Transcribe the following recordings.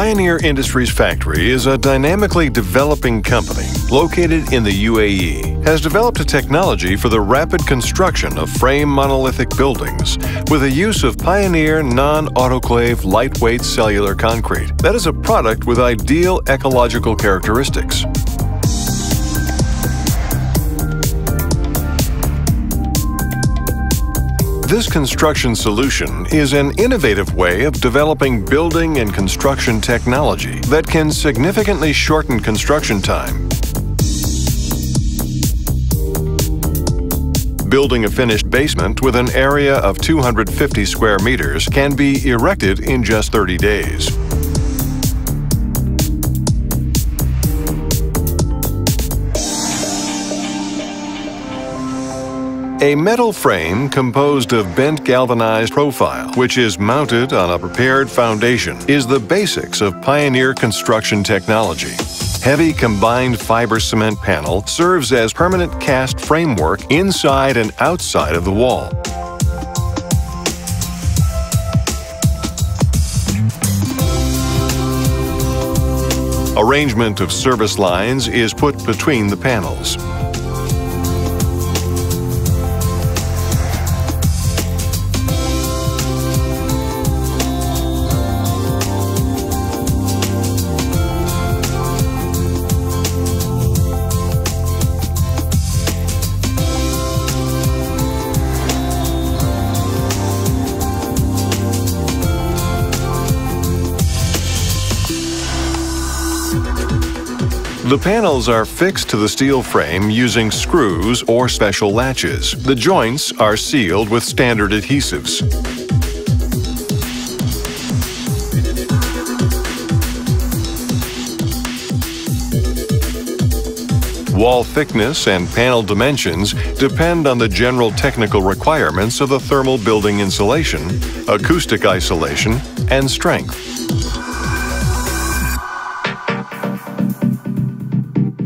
Pioneer Industries Factory is a dynamically developing company located in the UAE, has developed a technology for the rapid construction of frame monolithic buildings with the use of Pioneer non-autoclave lightweight cellular concrete that is a product with ideal ecological characteristics. This construction solution is an innovative way of developing building and construction technology that can significantly shorten construction time. Building a finished basement with an area of 250 square meters can be erected in just 30 days. A metal frame composed of bent galvanized profile, which is mounted on a prepared foundation, is the basics of Pioneer construction technology. Heavy combined fiber cement panel serves as permanent cast framework inside and outside of the wall. Arrangement of service lines is put between the panels. The panels are fixed to the steel frame using screws or special latches. The joints are sealed with standard adhesives. Wall thickness and panel dimensions depend on the general technical requirements of the thermal building insulation, acoustic isolation, and strength.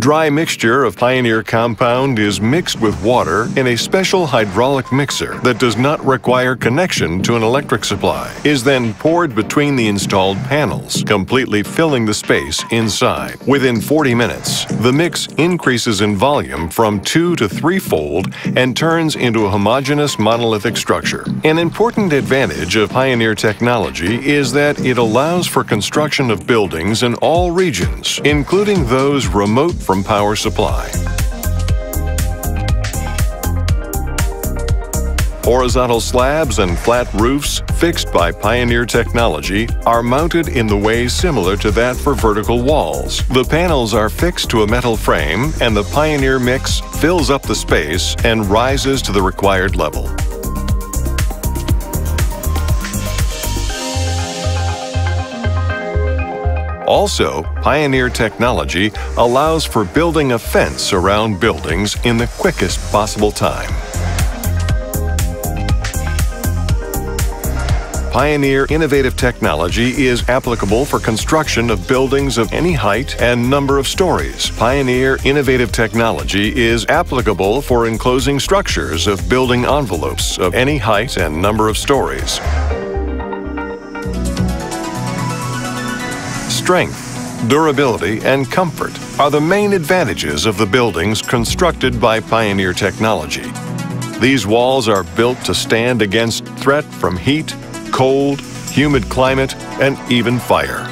Dry mixture of Pioneer compound is mixed with water in a special hydraulic mixer that does not require connection to an electric supply, is then poured between the installed panels, completely filling the space inside. Within 40 minutes, the mix increases in volume from 2- to 3-fold and turns into a homogeneous monolithic structure. An important advantage of Pioneer technology is that it allows for construction of buildings in all regions, including those remote from power supply. Horizontal slabs and flat roofs fixed by Pioneer technology are mounted in the way similar to that for vertical walls. The panels are fixed to a metal frame and the Pioneer mix fills up the space and rises to the required level. Also, Pioneer technology allows for building a fence around buildings in the quickest possible time. Pioneer innovative technology is applicable for construction of buildings of any height and number of stories. Pioneer innovative technology is applicable for enclosing structures of building envelopes of any height and number of stories. Strength, durability, and comfort are the main advantages of the buildings constructed by Pioneer technology. These walls are built to stand against threat from heat, cold, humid climate, and even fire.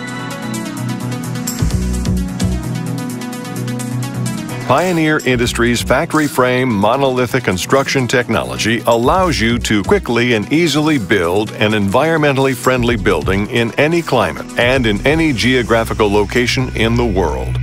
Pioneer Industries factory frame monolithic construction technology allows you to quickly and easily build an environmentally friendly building in any climate and in any geographical location in the world.